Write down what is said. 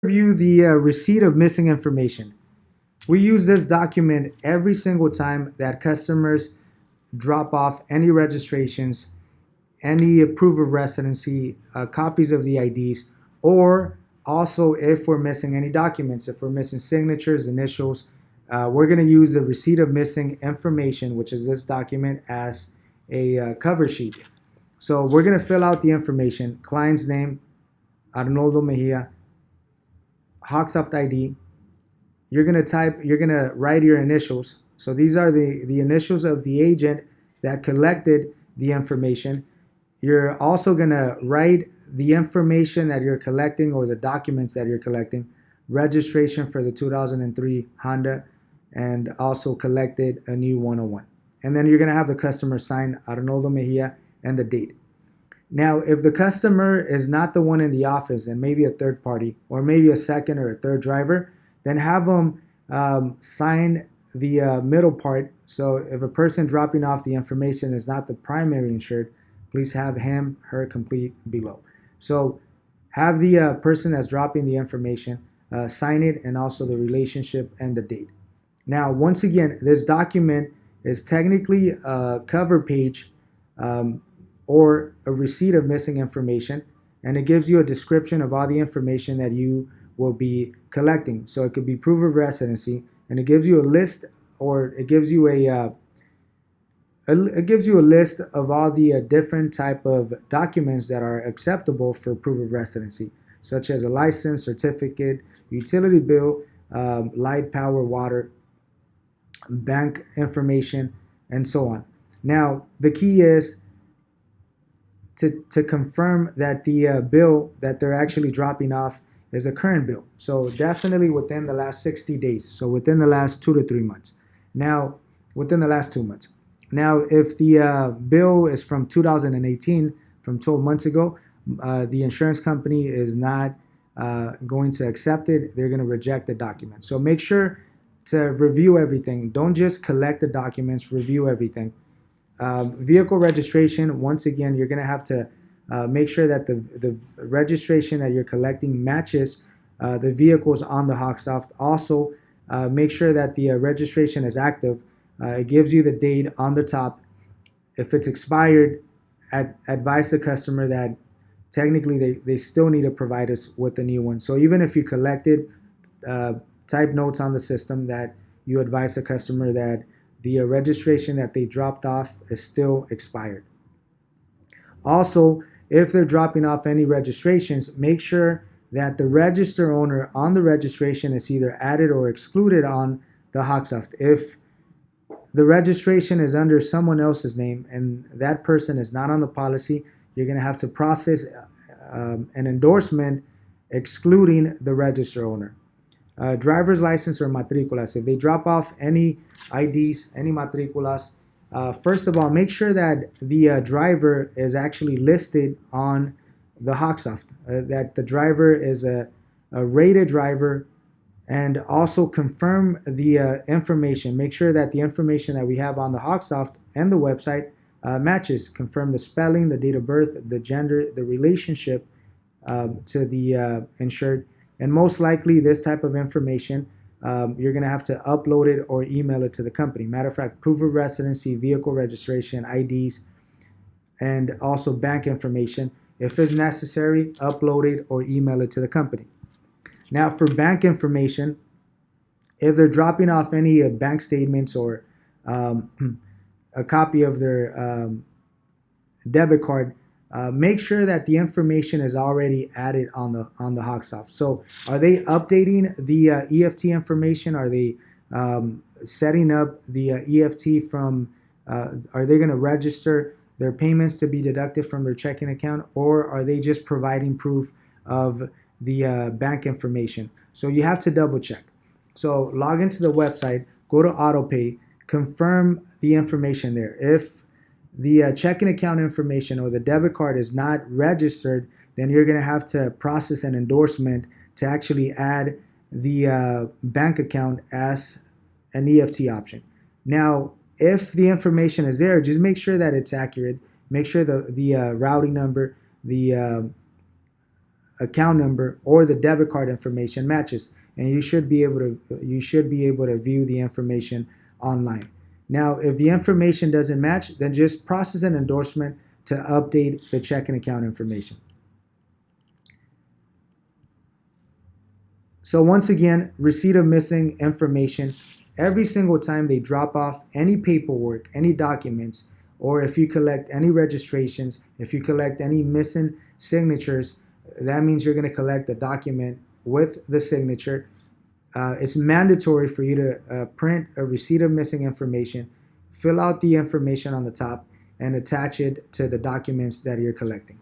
Review the receipt of missing information. We use this document every single time that customers drop off any registrations, any proof of residency, copies of the IDs, or also if we're missing any documents, if we're missing signatures, initials, we're going to use the receipt of missing information, which is this document, as a cover sheet. So we're going to fill out the information: client's name, Arnoldo Mejia, Hawksoft ID. You're gonna write your initials. So these are the initials of the agent that collected the information. You're also gonna write the information that you're collecting or the documents that you're collecting, registration for the 2003 Honda, and also collected a new 101. And then you're gonna have the customer sign Arnoldo Mejia and the date. Now, if the customer is not the one in the office and maybe a third party or maybe a second or a third driver, then have them sign the middle part. So if a person dropping off the information is not the primary insured, please have him, her complete below. So have the person that's dropping the information sign it, and also the relationship and the date. Now, once again, this document is technically a cover page or a receipt of missing information, and it gives you a description of all the information that you will be collecting. So it could be proof of residency, and it gives you a list, or it gives you a list of all the different type of documents that are acceptable for proof of residency, such as a license, certificate, utility bill, light, power, water, bank information, and so on. Now, the key is to confirm that the bill that they're actually dropping off is a current bill. So definitely within the last 60 days. So within the last 2 to 3 months. Now, within the last 2 months. Now, if the bill is from 2018, from 12 months ago, the insurance company is not going to accept it. They're going to reject the document. So make sure to review everything. Don't just collect the documents, review everything. Vehicle registration, once again, you're going to have to make sure that the registration that you're collecting matches the vehicles on the Hawksoft. Also, make sure that the registration is active. It gives you the date on the top. If it's expired, advise the customer that technically they still need to provide us with a new one. So even if you collected, type notes on the system that you advise the customer that the registration that they dropped off is still expired. Also, if they're dropping off any registrations, make sure that the register owner on the registration is either added or excluded on the Hawksoft. If the registration is under someone else's name and that person is not on the policy, you're going to have to process an endorsement excluding the register owner. Driver's license or matriculas. If they drop off any IDs, any matriculas, first of all, make sure that the driver is actually listed on the Hawksoft, that the driver is a rated driver, and also confirm the information. Make sure that the information that we have on the Hawksoft and the website matches. Confirm the spelling, the date of birth, the gender, the relationship to the insured. And most likely, this type of information, you're going to have to upload it or email it to the company. Matter of fact, proof of residency, vehicle registration, IDs, and also bank information. If it's necessary, upload it or email it to the company. Now, for bank information, if they're dropping off any bank statements or a copy of their debit card, make sure that the information is already added on the Hawksoft. So are they updating the EFT information? Are they setting up the EFT from, are they going to register their payments to be deducted from their checking account, or are they just providing proof of the bank information? So you have to double check. So log into the website, go to AutoPay, confirm the information there. If the checking account information or the debit card is not registered, then you're going to have to process an endorsement to actually add the bank account as an EFT option. Now, if the information is there, just make sure that it's accurate. Make sure the routing number, the account number or the debit card information matches, and you should be able to view the information online. Now, if the information doesn't match, then just process an endorsement to update the checking account information. So once again, receipt of missing information. Every single time they drop off any paperwork, any documents, or if you collect any registrations, if you collect any missing signatures, that means you're going to collect a document with the signature. It's mandatory for you to print a receipt of missing information, fill out the information on the top, and attach it to the documents that you're collecting.